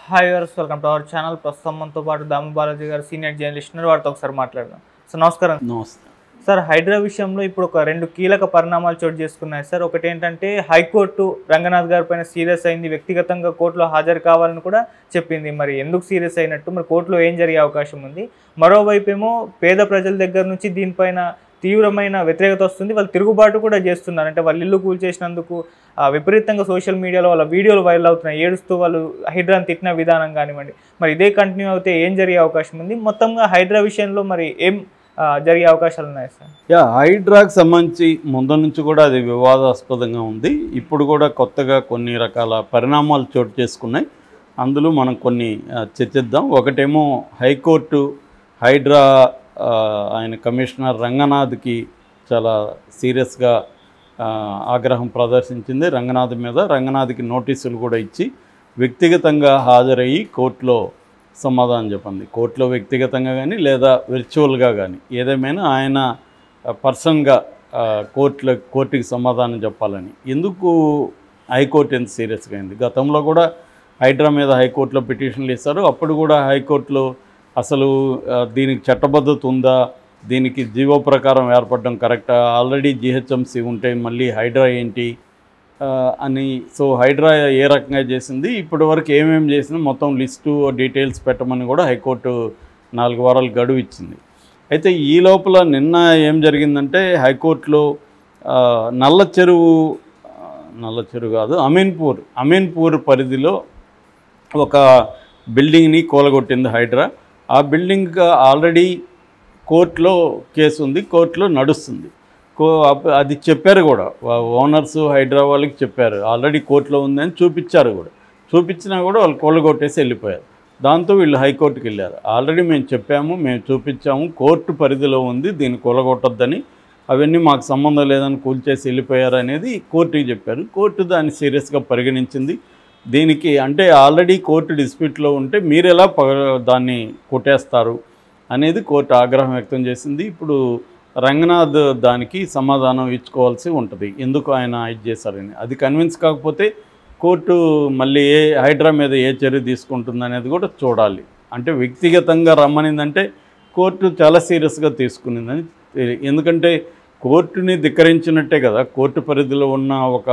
Hi viewers, welcome to our channel. ప్రస్తుతం మనతో పాటు దాము బాలాజీ గారు సీనియర్ జర్నలిస్ట్ ఉన్నారు. వారితో ఒకసారి మాట్లాడదాం. సార్ నమస్కారం. నమస్తే సార్, హైడ్రా విషయంలో ఇప్పుడు ఒక రెండు కీలక పరిణామాలు చోటు చేసుకున్నాయి సార్. ఒకటి ఏంటంటే హైకోర్టు రంగనాథ్ గారి పైన సీరియస్ అయింది, వ్యక్తిగతంగా కోర్టులో హాజరు కావాలని కూడా చెప్పింది. మరి ఎందుకు సీరియస్ అయినట్టు, మరి కోర్టులో ఏం జరిగే అవకాశం ఉంది? మరోవైపు ఏమో పేద ప్రజల దగ్గర నుంచి దీనిపైన తీవ్రమైన వ్యతిరేకత వస్తుంది. వాళ్ళు తిరుగుబాటు కూడా చేస్తున్నారు. అంటే వాళ్ళు ఇల్లు కూల్చేసినందుకు విపరీతంగా సోషల్ మీడియాలో వాళ్ళ వీడియోలు వైరల్ అవుతున్నాయి. ఏడుస్తూ వాళ్ళు హైడ్రాని తిట్టిన విధానం కానివ్వండి. మరి ఇదే కంటిన్యూ అయితే ఏం జరిగే అవకాశం ఉంది? మొత్తంగా హైడ్రా విషయంలో మరి ఏం జరిగే అవకాశాలు ఉన్నాయి సార్? హైడ్రాకి సంబంధించి ముందు నుంచి కూడా అది వివాదాస్పదంగా ఉంది. ఇప్పుడు కూడా కొత్తగా కొన్ని రకాల పరిణామాలు చోటు చేసుకున్నాయి. అందులో మనం కొన్ని చర్చిద్దాం. ఒకటేమో హైకోర్టు హైడ్రా ఆయన కమిషనర్ రంగనాథ్కి చాలా సీరియస్గా ఆగ్రహం ప్రదర్శించింది రంగనాథ్ మీద. రంగనాథ్కి నోటీసులు కూడా ఇచ్చి వ్యక్తిగతంగా హాజరయ్యి కోర్టులో సమాధానం చెప్పింది. కోర్టులో వ్యక్తిగతంగా కానీ లేదా విర్చువల్గా కానీ ఏదేమైనా ఆయన పర్సన్గా కోర్టుకి సమాధానం చెప్పాలని. ఎందుకు హైకోర్టు ఎంత సీరియస్గా అయింది? గతంలో కూడా హైడ్రా మీద హైకోర్టులో పిటిషన్లు ఇస్తారు. అప్పుడు కూడా హైకోర్టులో అసలు దీనికి చట్టబద్ధత ఉందా, దీనికి జీవో ప్రకారం ఏర్పడడం కరెక్టా, ఆల్రెడీ జిహెచ్ఎంసీ ఉంటే మళ్ళీ హైడ్రా ఏంటి అని. సో హైడ్రా ఏ రకంగా చేసింది, ఇప్పటి వరకు ఏమేమి చేసింది మొత్తం లిస్టు డీటెయిల్స్ పెట్టమని కూడా హైకోర్టు 4 వారాలు గడువు ఇచ్చింది. అయితే ఈ లోపల నిన్న ఏం జరిగిందంటే హైకోర్టులో నల్ల చెరువు కాదు అమీన్పూర్ పరిధిలో ఒక బిల్డింగ్ని కూలగొట్టింది హైడ్రా. ఆ బిల్డింగ్ ఆల్రెడీ కోర్టులో కేసు ఉంది, కోర్టులో నడుస్తుంది. అది చెప్పారు కూడా, ఓనర్స్ హైడ్రా వాళ్ళకి చెప్పారు ఆల్రెడీ కోర్టులో ఉందని చూపించారు కూడా. చూపించినా కూడా వాళ్ళు కూలగొట్టేసి వెళ్ళిపోయారు. దాంతో వీళ్ళు హైకోర్టుకి వెళ్ళారు. ఆల్రెడీ మేము చెప్పాము, మేము చూపించాము, కోర్టు పరిధిలో ఉంది, దీన్ని కూలగొట్టొద్దని, అవన్నీ మాకు సంబంధం లేదని కూల్చేసి వెళ్ళిపోయారు అనేది కోర్టుకి చెప్పారు. కోర్టు దాన్ని సీరియస్గా పరిగణించింది. దీనికి అంటే ఆల్రెడీ కోర్టు డిస్ప్యూట్లో ఉంటే మీరు ఎలా దాన్ని కొట్టేస్తారు అనేది కోర్టు ఆగ్రహం వ్యక్తం చేసింది. ఇప్పుడు రంగనాథ్ దానికి సమాధానం ఇచ్చుకోవాల్సి ఉంటుంది, ఎందుకు ఆయన ఇది చేశారని. అది కన్విన్స్ కాకపోతే కోర్టు మళ్ళీ హైడ్రా మీద ఏ చర్య తీసుకుంటుంది అనేది కూడా చూడాలి. అంటే వ్యక్తిగతంగా రమ్మనిందంటే కోర్టు చాలా సీరియస్గా తీసుకునిందని. ఎందుకంటే కోర్టుని ధిక్కరించినట్టే కదా, కోర్టు పరిధిలో ఉన్న ఒక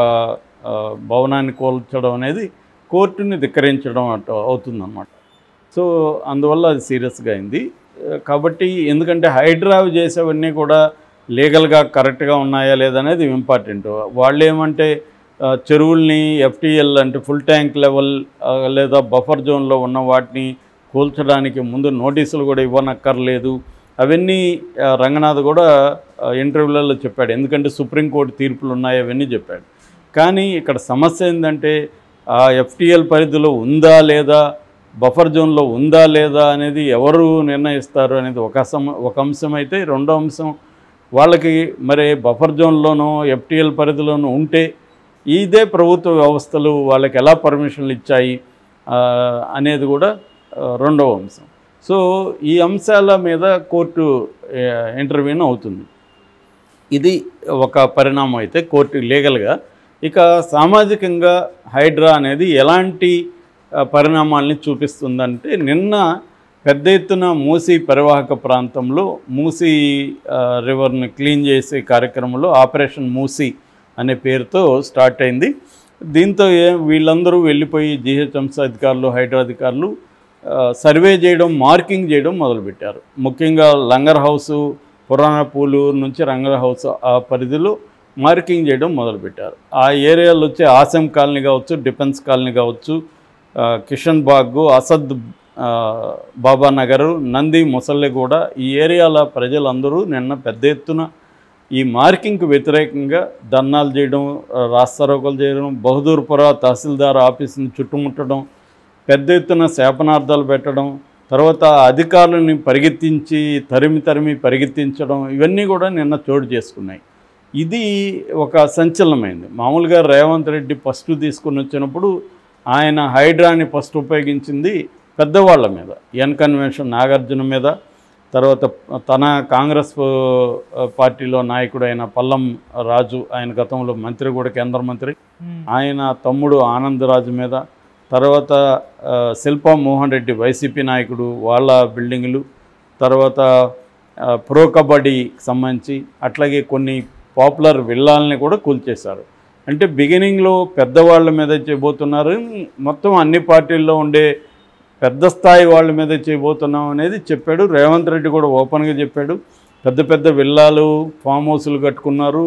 భవనాన్ని కూల్చడం అనేది కోర్టుని ధిక్కరించడం అవుతుందన్నమాట. సో అందువల్ల అది సీరియస్గా అయింది. కాబట్టి ఎందుకంటే హైడ్రా చేసేవన్నీ కూడా లీగల్గా కరెక్ట్గా ఉన్నాయా లేదనేది ఇంపార్టెంట్. వాళ్ళు ఏమంటే చెరువుల్ని ఎఫ్టీఎల్ అంటే ఫుల్ ట్యాంక్ లెవెల్ లేదా బఫర్ జోన్లో ఉన్న వాటిని కూల్చడానికి ముందు నోటీసులు కూడా ఇవ్వనక్కర్లేదు, అవన్నీ రంగనాథ్ కూడా ఇంటర్వ్యూలలో చెప్పాడు. ఎందుకంటే సుప్రీంకోర్టు తీర్పులు ఉన్నాయి అవన్నీ చెప్పాడు. కానీ ఇక్కడ సమస్య ఏంటంటే ఆ ఎఫ్టీఎల్ పరిధిలో ఉందా లేదా, బఫర్ జోన్లో ఉందా లేదా అనేది ఎవరు నిర్ణయిస్తారు అనేది ఒక అంశం అయితే, రెండో అంశం వాళ్ళకి మరి బఫర్ జోన్లోనో ఎఫ్టీఎల్ పరిధిలోనూ ఉంటే ఇదే ప్రభుత్వ వ్యవస్థలు వాళ్ళకి ఎలా పర్మిషన్లు ఇచ్చాయి అనేది కూడా రెండవ అంశం. సో ఈ అంశాల మీద కోర్టు ఇంటర్వ్యూన్ అవుతుంది. ఇది ఒక పరిణామం అయితే కోర్టు లీగల్గా. ఇక సామాజికంగా హైడ్రా అనేది ఎలాంటి పరిణామాలని చూపిస్తుందంటే, నిన్న పెద్ద ఎత్తున మూసీ పరివాహక ప్రాంతంలో మూసీ రివర్ని క్లీన్ చేసే కార్యక్రమంలో ఆపరేషన్ మూసీ అనే పేరుతో స్టార్ట్ అయింది. దీంతో వీళ్ళందరూ వెళ్ళిపోయి జిహెచ్ఎంసీ అధికారులు హైడ్రా అధికారులు సర్వే చేయడం, మార్కింగ్ చేయడం మొదలుపెట్టారు. ముఖ్యంగా లంగర్ హౌసు, పురాణపూలు నుంచి రంగర్ హౌస్ ఆ పరిధిలో మార్కింగ్ చేయడం మొదలుపెట్టారు. ఆ ఏరియాలో వచ్చి ఆసం కాలనీ కావచ్చు, డిఫెన్స్ కాలనీ కావచ్చు, కిషన్ బాగ్, అసద్ బాబా నగరు, నంది ముసల్లెగూడ, ఈ ఏరియాల ప్రజలందరూ నిన్న పెద్ద ఎత్తున ఈ మార్కింగ్కి వ్యతిరేకంగా ధర్నాలు చేయడం, రాస్తారోకలు చేయడం, బహదూర్పుర తహసీల్దార్ ఆఫీసుని చుట్టుముట్టడం, పెద్ద ఎత్తున శాపనార్థాలు పెట్టడం, తర్వాత అధికారులని తరిమి పరిగెత్తించడం, ఇవన్నీ కూడా నిన్న చోటు చేసుకున్నాయి. ఇది ఒక సంచలనమైంది. మామూలుగా రేవంత్ రెడ్డి ఫస్ట్ తీసుకుని వచ్చినప్పుడు ఆయన హైడ్రాని ఫస్ట్ ఉపయోగించింది పెద్దవాళ్ళ మీద, ఎన్ కన్వెన్షన్ నాగార్జున మీద, తర్వాత తన కాంగ్రెస్ పార్టీలో నాయకుడైన పల్లం రాజు, ఆయన గతంలో మంత్రి కూడా, కేంద్ర మంత్రి, ఆయన తమ్ముడు ఆనంద్ రాజు మీద, తర్వాత శిల్పా మోహన్ రెడ్డి వైసీపీ నాయకుడు వాళ్ళ బిల్డింగులు, తర్వాత ప్రో కబడ్డీకి సంబంధించి అట్లాగే కొన్ని పాపులర్ విల్లాలని కూడా కూల్చేశారు. అంటే బిగినింగ్లో పెద్దవాళ్ళ మీద చేయబోతున్నారు, మొత్తం అన్ని పార్టీల్లో ఉండే పెద్ద స్థాయి వాళ్ళ మీద చేయబోతున్నాం అనేది చెప్పాడు. రేవంత్ రెడ్డి కూడా ఓపెన్గా చెప్పాడు. పెద్ద పెద్ద విల్లాలు, ఫామ్ హౌస్లు కట్టుకున్నారు,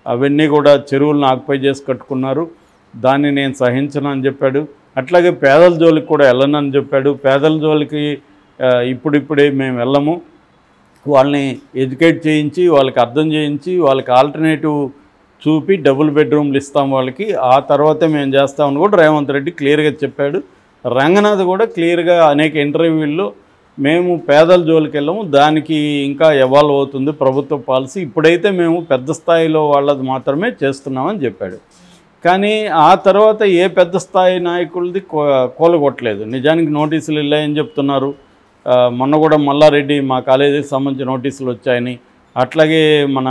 అవన్నీ కూడా చెరువులను ఆక్యుపై చేసి కట్టుకున్నారు, దాన్ని నేను సహించను అని చెప్పాడు. అట్లాగే పేదల జోలికి కూడా వెళ్ళనని చెప్పాడు. పేదల జోలికి ఇప్పుడిప్పుడే మేము వెళ్ళము, వాళ్ళని ఎడ్యుకేట్ చేయించి, వాళ్ళకి అర్థం చేయించి, వాళ్ళకి ఆల్టర్నేటివ్ చూపి డబుల్ బెడ్రూమ్లు ఇస్తాం వాళ్ళకి, ఆ తర్వాతే మేము చేస్తామని కూడా రేవంత్ రెడ్డి క్లియర్గా చెప్పాడు. రంగనాథ్ కూడా క్లియర్గా అనేక ఇంటర్వ్యూల్లో మేము పేదల జోలికి వెళ్ళము, దానికి ఇంకా ఎవాల్వ్ అవుతుంది ప్రభుత్వ పాలసీ, ఇప్పుడైతే మేము పెద్ద స్థాయిలో వాళ్ళది మాత్రమే చేస్తున్నామని చెప్పాడు. కానీ ఆ తర్వాత ఏ పెద్ద స్థాయి నాయకులది కూలగొట్టలేదు. నిజానికి నోటీసులు వెళ్ళాయని చెప్తున్నారు. మొన్న కూడా మల్లారెడ్డి మా కాలేజీకి సంబంధించి నోటీసులు వచ్చాయని, అట్లాగే మన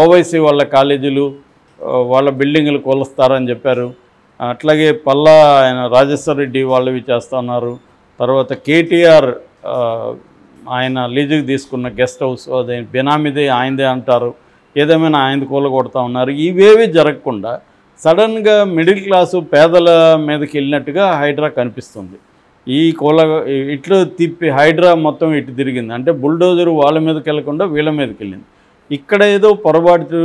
ఓవైసీ వాళ్ళ కాలేజీలు వాళ్ళ బిల్డింగులు కూలుస్తారని చెప్పారు. అట్లాగే పల్లా ఆయన రాజేశ్వర రెడ్డి వాళ్ళవి చేస్తున్నారు. తర్వాత కేటీఆర్ ఆయన లీజుకి తీసుకున్న గెస్ట్ హౌస్ అదే బినామీదే ఆయనదే అంటారు, ఏదేమైనా ఆయనది కూలగొడతా ఉన్నారు. ఇవేవి జరగకుండా సడన్గా మిడిల్ క్లాసు పేదల మీదకి వెళ్ళినట్టుగా హైడ్రా కనిపిస్తుంది. ఇట్లు తిప్పి హైడ్రా మొత్తం ఇటు తిరిగింది. అంటే బుల్డోజరు వాళ్ళ మీదకి వెళ్ళకుండా వీళ్ళ మీదకి వెళ్ళింది. ఇక్కడ ఏదో పొరపాటు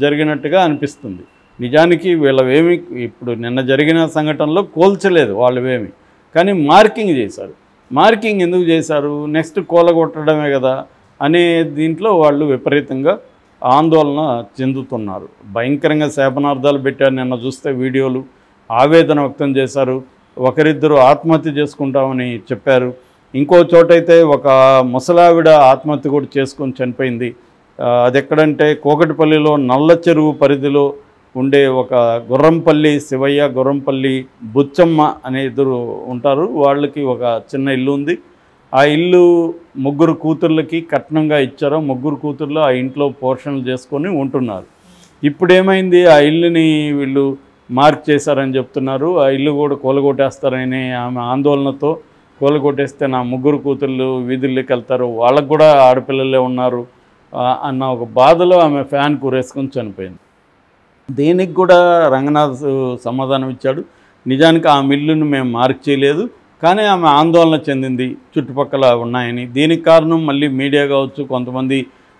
జరిగినట్టుగా అనిపిస్తుంది. నిజానికి వీళ్ళవేమి ఇప్పుడు నిన్న జరిగిన సంఘటనలో కోల్చలేదు వాళ్ళవేమి, కానీ మార్కింగ్ చేశారు. మార్కింగ్ ఎందుకు చేశారు? నెక్స్ట్ కూలగొట్టడమే కదా అనే దీంట్లో వాళ్ళు విపరీతంగా ఆందోళన చెందుతున్నారు. భయంకరంగా శాపనార్థాలు పెట్టారు. నిన్న చూస్తే వీడియోలు ఆవేదన వ్యక్తం చేశారు. ఒకరిద్దరు ఆత్మహత్య చేసుకుంటామని చెప్పారు. ఇంకో చోటైతే ఒక ముసలావిడ ఆత్మహత్య కూడా చేసుకొని చనిపోయింది. అది ఎక్కడంటే కోకటిపల్లిలో నల్ల చెరువు పరిధిలో ఉండే ఒక గుర్రంపల్లి శివయ్య, గుర్రంపల్లి బుచ్చమ్మ అనే ఇద్దరు ఉంటారు. వాళ్ళకి ఒక చిన్న ఇల్లు ఉంది. ఆ ఇల్లు ముగ్గురు కూతుర్లకి కట్నంగా ఇచ్చారు. ముగ్గురు కూతుర్లు ఆ ఇంట్లో పోర్షన్లు చేసుకొని ఉంటున్నారు. ఇప్పుడు ఏమైంది, ఆ ఇల్లుని వీళ్ళు మార్క్ చేశారని చెప్తున్నారు. ఆ ఇల్లు కూడా కూలగొట్టేస్తారని ఆమె ఆందోళనతో, కూలగొట్టేస్తే నా ముగ్గురు కూతుర్లు వీధుల్లోకి వెళ్తారు, వాళ్ళకు కూడా ఆడపిల్లలే ఉన్నారు అన్న ఒక బాధలో ఆమె ఫ్యాన్ కూరేసుకొని చనిపోయింది. దీనికి కూడా రంగనాథ్ సమాధానం ఇచ్చాడు. నిజానికి ఆ మిల్లును మేము మార్క్ చేయలేదు, కానీ ఆమె ఆందోళన చెందింది చుట్టుపక్కల ఉన్నాయని. దీనికి కారణం మళ్ళీ మీడియా కావచ్చు, కొంతమంది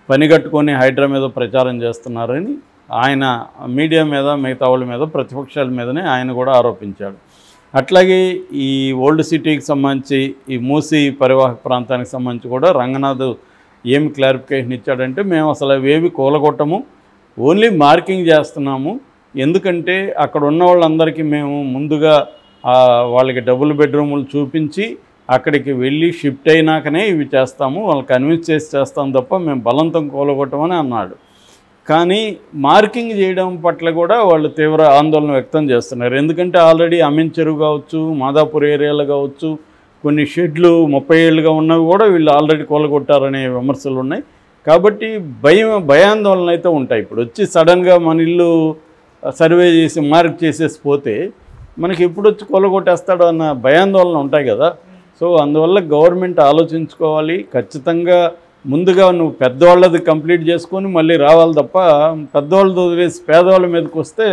పనిగట్టుకొని హైడ్రా మీద ప్రచారం చేస్తున్నారని ఆయన మీడియా మీద, మిగతా వాళ్ళ మీద, ప్రతిపక్షాల మీదనే ఆయన కూడా ఆరోపించాడు. అట్లాగే ఈ ఓల్డ్ సిటీకి సంబంధించి ఈ మూసీ పరివాహక ప్రాంతానికి సంబంధించి కూడా రంగనాథ్ ఏమి క్లారిఫికేషన్ ఇచ్చాడంటే, మేము అసలు అవేవి కూలగొట్టము, ఓన్లీ మార్కింగ్ చేస్తున్నాము. ఎందుకంటే అక్కడ ఉన్న వాళ్ళందరికీ మేము ముందుగా వాళ్ళకి డబుల్ బెడ్రూములు చూపించి అక్కడికి వెళ్ళి షిఫ్ట్ అయినాకనే ఇవి చేస్తాము, వాళ్ళని కన్విన్స్ చేసి చేస్తాం తప్ప మేము బలవంతం కూలగొట్టమని అన్నాడు. కానీ మార్కింగ్ చేయడం పట్ల కూడా వాళ్ళు తీవ్ర ఆందోళన వ్యక్తం చేస్తున్నారు. ఎందుకంటే ఆల్రెడీ అమీన్ చెరువు కావచ్చు, మాదాపూర్ ఏరియాలో కావచ్చు, కొన్ని షెడ్లు 30 ఏళ్ళుగా ఉన్నవి కూడా వీళ్ళు ఆల్రెడీ కూలగొట్టారనే విమర్శలు ఉన్నాయి. కాబట్టి భయాందోళన అయితే ఉంటాయి. ఇప్పుడు వచ్చి సడన్గా మన ఇల్లు సర్వే చేసి మార్క్ చేసేసి పోతే మనకి ఎప్పుడు వచ్చి కూలగొట్టేస్తాడో అన్న భయాందోళన ఉంటాయి కదా. సో అందువల్ల గవర్నమెంట్ ఆలోచించుకోవాలి. ఖచ్చితంగా ముందుగా నువ్వు పెద్దవాళ్ళది కంప్లీట్ చేసుకొని మళ్ళీ రావాలి తప్ప పెద్దవాళ్ళది వదిలేసి పేదవాళ్ళ మీదకి వస్తే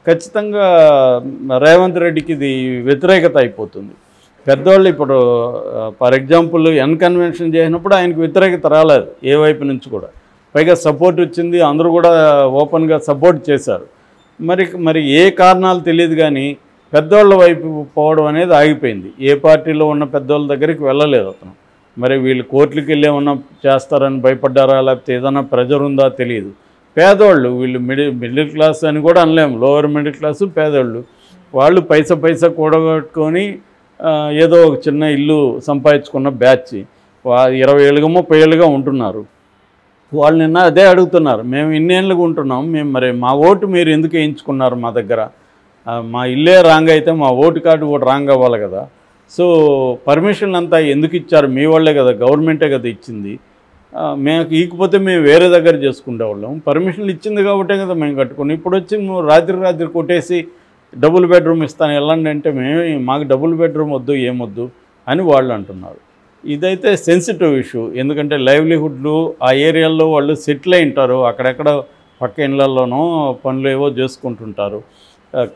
ఖచ్చితంగా రేవంత్ రెడ్డికి ఇది వ్యతిరేకత అయిపోతుంది. పెద్దవాళ్ళు ఇప్పుడు ఫర్ ఎగ్జాంపుల్ కన్వెన్షన్ చేసినప్పుడు ఆయనకు వ్యతిరేకత రాలేదు ఏ వైపు నుంచి కూడా, పైగా సపోర్ట్ వచ్చింది, అందరూ కూడా ఓపెన్గా సపోర్ట్ చేశారు. మరి ఏ కారణాలు తెలియదు కానీ పెద్దవాళ్ళ వైపు పోవడం అనేది ఆగిపోయింది. ఏ పార్టీలో ఉన్న పెద్దవాళ్ళ దగ్గరికి వెళ్ళలేదు అతను. మరి వీళ్ళు కోర్టులకు వెళ్ళి ఏమన్నా చేస్తారని భయపడ్డారా, లేకపోతే ఏదైనా ప్రెజర్ ఉందా తెలియదు. పేదవాళ్ళు వీళ్ళు మిడిల్ క్లాస్ అని కూడా అనలేము, లోవర్ మిడిల్ క్లాసు పేదవాళ్ళు, వాళ్ళు పైసా కూడగట్టుకొని ఏదో ఒక చిన్న ఇల్లు సంపాదించుకున్న బ్యాచ్ 20 ఏళ్ళుగా 30 ఏళ్ళుగా ఉంటున్నారు. వాళ్ళు నిన్న అదే అడుగుతున్నారు, మేము ఇన్నేళ్ళుగా ఉంటున్నాం, మేము మరి మా ఓటు మీరు ఎందుకు వేయించుకున్నారు మా దగ్గర, మా ఇల్లే రాంగ్ అయితే మా ఓటు కార్డు కూడా రాంగ్ అవ్వాలి కదా. సో పర్మిషన్ అంతా ఎందుకు ఇచ్చారు, మీ వాళ్ళే కదా, గవర్నమెంటే కదా ఇచ్చింది, మేము ఈకపోతే మేము వేరే దగ్గర చేసుకునేవాళ్ళం, పర్మిషన్లు ఇచ్చింది కాబట్టే కదా మేము కట్టుకుని, ఇప్పుడు వచ్చి రాత్రి కొట్టేసి డబుల్ బెడ్రూమ్ ఇస్తాను వెళ్ళండి అంటే మాకు డబుల్ బెడ్రూమ్ వద్దు ఏమొద్దు అని వాళ్ళు అంటున్నారు. ఇదైతే సెన్సిటివ్ ఇష్యూ. ఎందుకంటే లైవ్లీహుడ్లు ఆ ఏరియాల్లో వాళ్ళు సెటిల్ అయి ఉంటారు, అక్కడెక్కడ పక్క ఇళ్ళల్లోనో పనులు ఏవో చేసుకుంటుంటారు,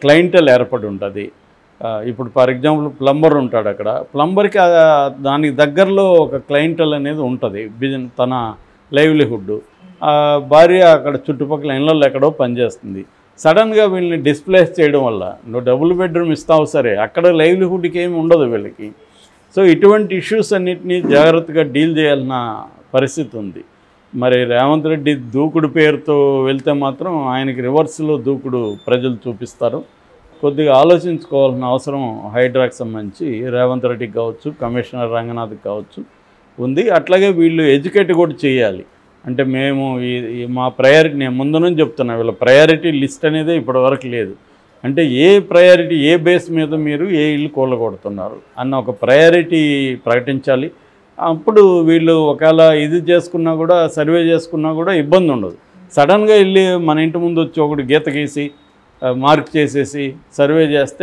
క్లయింటల్ ఏర్పడి ఉంటుంది. ఇప్పుడు ఫర్ ఎగ్జాంపుల్ ప్లంబర్ ఉంటాడు, అక్కడ ప్లంబర్కి దానికి దగ్గరలో ఒక క్లయింటల్ అనేది ఉంటుంది, తన లైవ్లీహుడ్. భార్య అక్కడ చుట్టుపక్కల ఇళ్ళల్లో ఎక్కడో పనిచేస్తుంది. సడన్గా వీళ్ళని డిస్ప్లేస్ చేయడం వల్ల నువ్వు డబుల్ బెడ్రూమ్ ఇస్తావు సరే, అక్కడ లైవ్లీహుడ్కి ఏమి ఉండదు వీళ్ళకి. సో ఇటువంటి ఇష్యూస్ అన్నిటినీ జాగ్రత్తగా డీల్ చేయాల్సిన పరిస్థితి ఉంది. మరి రేవంత్ రెడ్డి దూకుడు పేరుతో వెళ్తే మాత్రం ఆయనకి రివర్స్లో దూకుడు ప్రజలు చూపిస్తారు. కొద్దిగా ఆలోచించుకోవాల్సిన అవసరం హైడ్రాకి సంబంధించి రేవంత్ రెడ్డికి కావచ్చు, కమిషనర్ రంగనాథ్కి కావచ్చు ఉంది. అట్లాగే వీళ్ళు ఎడ్యుకేట్ కూడా చేయాలి. అంటే మేము మా ప్రయారిటీ, నేను ముందు నుంచి చెప్తున్నా, వీళ్ళ ప్రయారిటీ లిస్ట్ అనేది ఇప్పటివరకు లేదు. అంటే ఏ ప్రయారిటీ, ఏ బేస్ మీద మీరు ఏ ఇల్లు కూలగొడుతున్నారు అన్న ఒక ప్రయారిటీ ప్రకటించాలి. అప్పుడు వీళ్ళు ఒకవేళ ఇది చేసుకున్నా కూడా, సర్వే చేసుకున్నా కూడా ఇబ్బంది ఉండదు. సడన్గా వెళ్ళి మన ఇంటి ముందు వచ్చి ఒకటి గీత గీసి మార్క్ చేసేసి సర్వే చేస్తే